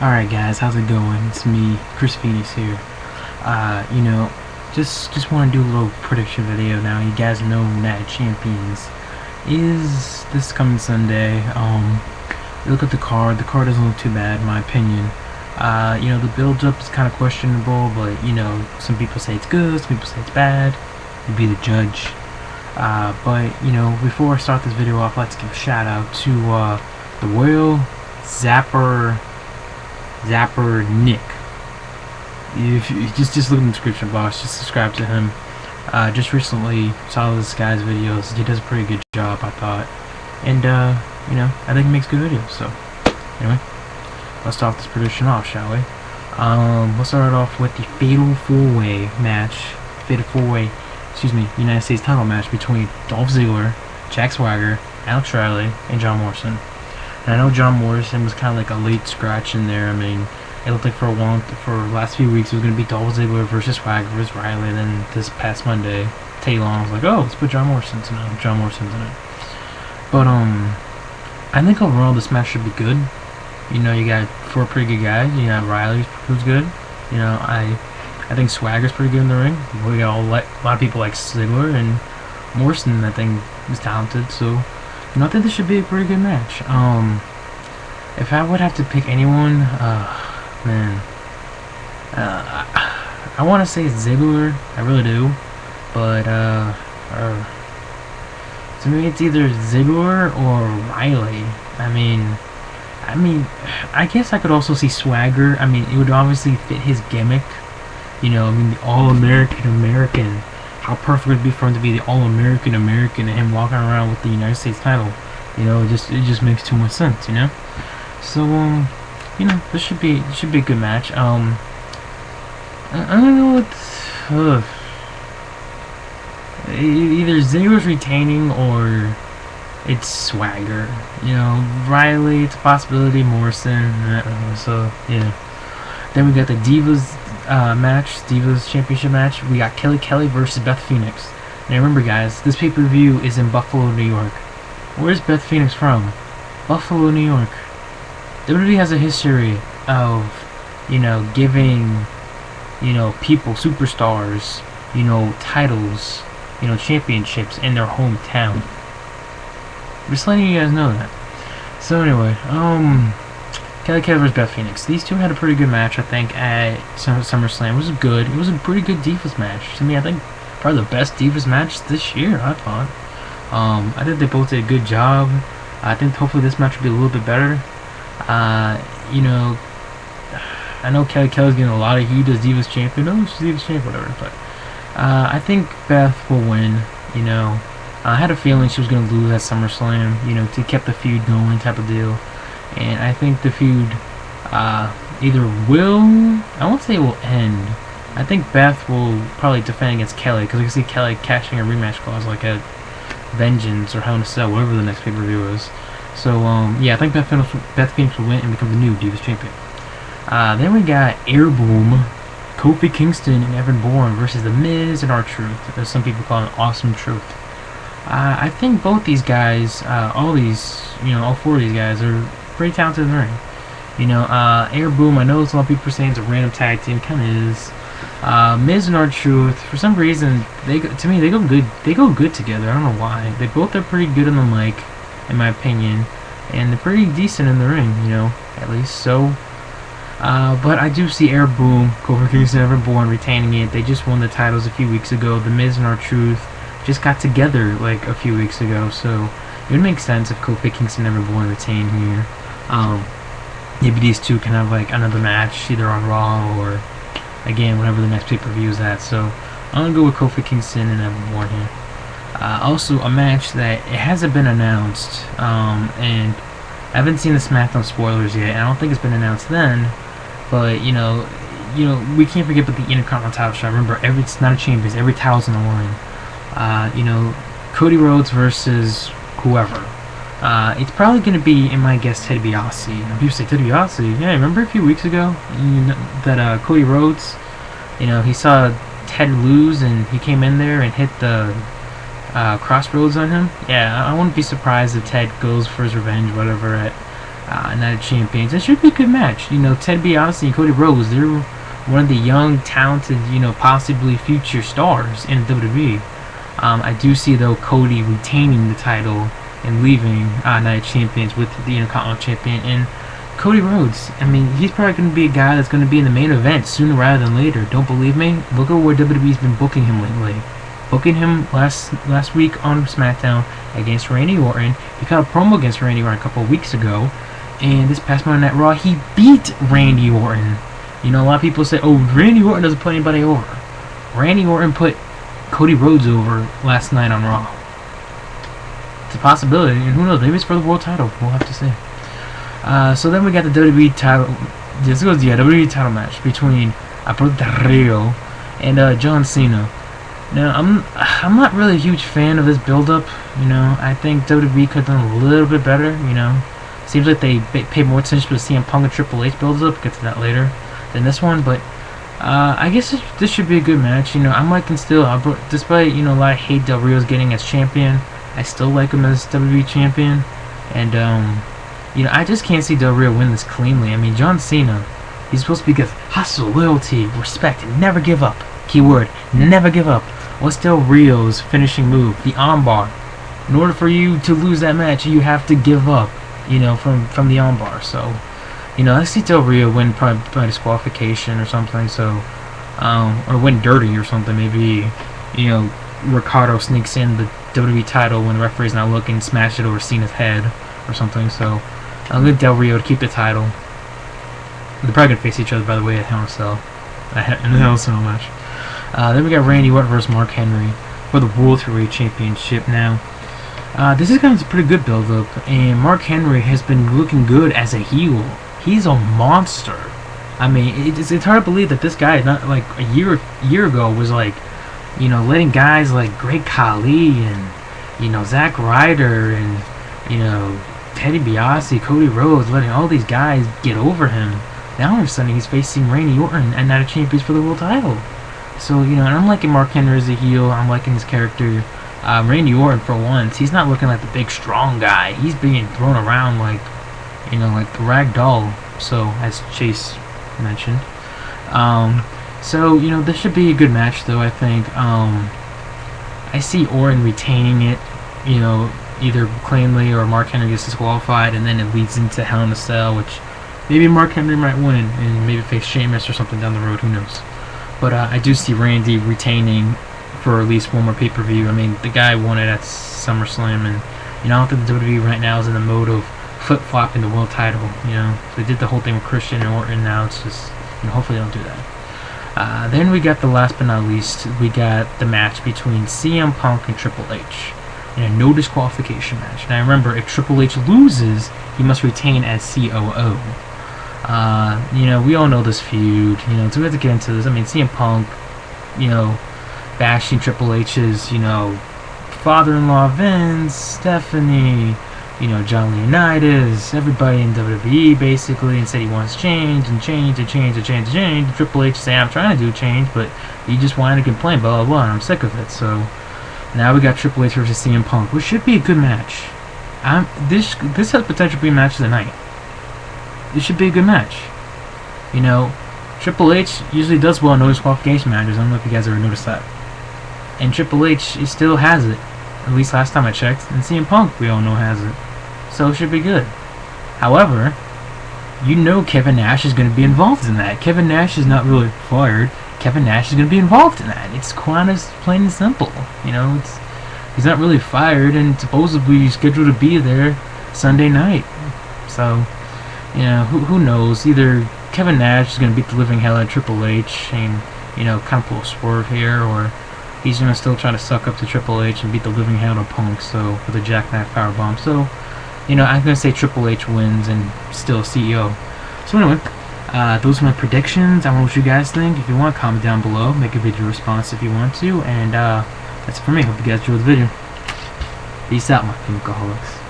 Alright guys, how's it going? It's me, TheChrisPhoenix here. Just want to do a little prediction video now. You guys know that Champions is this coming Sunday. You look at the card doesn't look too bad in my opinion. The build-up is kind of questionable, but some people say it's good, some people say it's bad. You be the judge. Before I start this video off, let's give a shout out to the Royal Zapper Nick. If you just look in the description box, just subscribe to him. Just recently saw this guy's videos. He does a pretty good job, I thought, and I think he makes good videos. So anyway, let's start this prediction off, shall we? We'll start off with the Fatal 4-Way match. United States title match between Dolph Ziggler, Jack Swagger, Alex Riley, and John Morrison. And I know John Morrison was kind of like a late scratch in there. I mean, it looked like for the last few weeks it was going to be Dolph Ziggler versus Swagger versus Riley, and then this past Monday, Tay Long was like, oh, let's put John Morrison in it. But I think overall this match should be good. You got four pretty good guys. You got Riley, who's good. I think Swagger's pretty good in the ring. We got a lot of people like Ziggler, and Morrison I think is talented. So I think this should be a pretty good match. If I would have to pick anyone, I want to say Ziggler, I really do, but to me it's either Ziggler or Riley. I guess I could also see Swagger. It would obviously fit his gimmick. The All-American. How perfect would it be for him to be the All-American and him walking around with the United States title? It just makes too much sense, So, this should be a good match. I don't know what. Either Ziggler's retaining or it's Swagger. Riley, it's a possibility. Morrison. So yeah. Then we got the Divas Divas Championship match. We got Kelly versus Beth Phoenix. Now remember, guys, this pay-per-view is in Buffalo, New York. Where's Beth Phoenix from? Buffalo, New York. WWE has a history of, giving, people, superstars, titles, championships in their hometown. Just letting you guys know that. So anyway, Kelly versus Beth Phoenix. These two had a pretty good match, I think, at SummerSlam. It was good. It was a pretty good Divas match. To me, I think probably the best Divas match this year, I thought. I think they both did a good job. I think hopefully this match will be a little bit better. I know Kelly's getting a lot of heat as Divas champion. Oh, she's Divas champion, whatever. But I think Beth will win. I had a feeling she was going to lose at SummerSlam. To keep the feud going, type of deal. And I think the feud either will, I won't say it will end. I think Beth will probably defend against Kelly, because I can see Kelly cashing a rematch clause like at Vengeance or Hell in a Cell, whatever the next pay-per-view is. So, yeah, I think Beth Phoenix will win and become the new Divas champion. Then we got Air Boom, Kofi Kingston and Evan Bourne versus The Miz and R-Truth, as some people call it Awesome Truth. I think both these guys, all four of these guys are pretty talented in the ring. Air Boom, I know a lot of people are saying it's a random tag team, kind of is. Miz and R-Truth, for some reason, they go good together. I don't know why. They both are pretty good on the mic, in my opinion, and they're pretty decent in the ring, at least. So, but I do see Air Boom, Kofi Kingston, and Evan Bourne retaining it. They just won the titles a few weeks ago. The Miz and R-Truth just got together like a few weeks ago, so it would make sense if Kofi Kingston and Evan Bourne retain here. Maybe these two can have like another match either on Raw or again whenever the next pay-per-view is at. So I'm gonna go with Kofi Kingston and Evan Bourne here. Also a match that it hasn't been announced, and I haven't seen the SmackDown spoilers yet. I don't think it's been announced then, but we can't forget about the Intercontinental title shot. Remember, it's not a Champions, every title's on the line. Cody Rhodes versus whoever. It's probably going to be, in my guess, Ted DiBiase. And people say, Ted DiBiase? Yeah, remember a few weeks ago that Cody Rhodes, he saw Ted lose and he came in there and hit the Crossroads on him? Yeah, I wouldn't be surprised if Ted goes for his revenge, whatever, at Night of Champions. It should be a good match. You know, Ted DiBiase and Cody Rhodes, they're one of the young, talented, you know, possibly future stars in WWE. I do see, though, Cody retaining the title and leaving Night of Champions with the Intercontinental Champion. And Cody Rhodes, I mean, he's probably going to be a guy that's going to be in the main event sooner rather than later. Don't believe me? Look at where WWE's been booking him lately. Booking him last week on SmackDown against Randy Orton. He cut a promo against Randy Orton a couple of weeks ago. And this past Monday Night Raw, he beat Randy Orton. You know, a lot of people say, oh, Randy Orton doesn't put anybody over. Randy Orton put Cody Rhodes over last night on Raw. It's a possibility, and who knows, maybe it's for the world title. We'll have to see. So then we got the WWE title. This was the WWE title match between Alberto and John Cena. Now, I'm not really a huge fan of this build-up. You know, I think WWE could have done a little bit better. You know, seems like they paid more attention to the CM Punk and Triple H build-up. Get to that later than this one, but I guess this should be a good match. You know, I'm liking still, despite, you know, a lot of hate Del Rio's getting as champion, I still like him as WWE champion, and you know, I just can't see Del Rio win this cleanly. I mean, John Cena, he's supposed to be good, hustle, loyalty, respect, never give up. Keyword, never give up. What's Del Rio's finishing move? The armbar. In order for you to lose that match, you have to give up, you know, from the armbar. So, you know, I see Del Rio win probably by disqualification or something. So, or win dirty or something. Maybe, you know, Ricardo sneaks in the WWE title when the referee's not looking, smash it over Cena's head or something. So, I'll leave Del Rio to keep the title. They're probably gonna face each other, by the way, at Hell in a Cell. In the Hell in a Cell match. Then we got Randy Orton versus Mark Henry for the World Heavyweight Championship. Now, this is kind of a pretty good build-up, and Mark Henry has been looking good as a heel. He's a monster. I mean, it's hard to believe that this guy, not like a year ago, was like, you know, letting guys like Great Khali and, you know, Zack Ryder and, you know, Ted DiBiase, Cody Rhodes, letting all these guys get over him. Now all of a sudden he's facing Randy Orton and Night of Champions for the world title. So, you know, and I'm liking Mark Henry as a heel. I'm liking his character. Randy Orton, for once, he's not looking like the big strong guy. He's being thrown around like, you know, like the rag doll. So, as Chase mentioned. So, you know, this should be a good match, though, I think. I see Orton retaining it, you know, either cleanly or Mark Henry gets disqualified, and then it leads into Hell in a Cell, which maybe Mark Henry might win and maybe face Sheamus or something down the road. Who knows? But I do see Randy retaining for at least one more pay-per-view. I mean, the guy won it at SummerSlam, and, you know, I don't think the WWE right now is in the mode of flip-flopping the world title. You know, they did the whole thing with Christian and Orton. Now it's just, you know, hopefully they don't do that. Then we got the last but not least, we got the match between CM Punk and Triple H in a no disqualification match. Now remember, if Triple H loses, he must retain as COO. You know, we all know this feud, you know, so we have to get into this. I mean, CM Punk, you know, bashing Triple H's, you know, father-in-law Vince, Stephanie, you know, John Leonidas, everybody in WWE basically, and said he wants change and change and change and change and change. Triple H saying, I'm trying to do change, but you just wanted to complain, blah, blah, blah, and I'm sick of it. So now we got Triple H versus CM Punk, which should be a good match. This has potential to be a match of the night. This should be a good match. You know, Triple H usually does well in no disqualification matches. I don't know if you guys ever noticed that. And Triple H, he still has it. At least last time I checked. And CM Punk, we all know, has it. So it should be good. However, you know Kevin Nash is going to be involved in that. Kevin Nash is not really fired. Kevin Nash is going to be involved in that. It's quite as plain and simple. You know, he's not really fired, and supposedly he's scheduled to be there Sunday night. So, you know, who knows? Either Kevin Nash is going to beat the living hell out of Triple H and, you know, kind of pull a swerve here, or he's going to still try to suck up to Triple H and beat the living hell out of Punk, so, with a jackknife powerbomb. So, you know, I'm going to say Triple H wins and still CEO. So anyway, those are my predictions. I don't know what you guys think. If you want, comment down below. Make a video response if you want to. And that's it for me. Hope you guys enjoyed the video. Peace out, my alcoholics.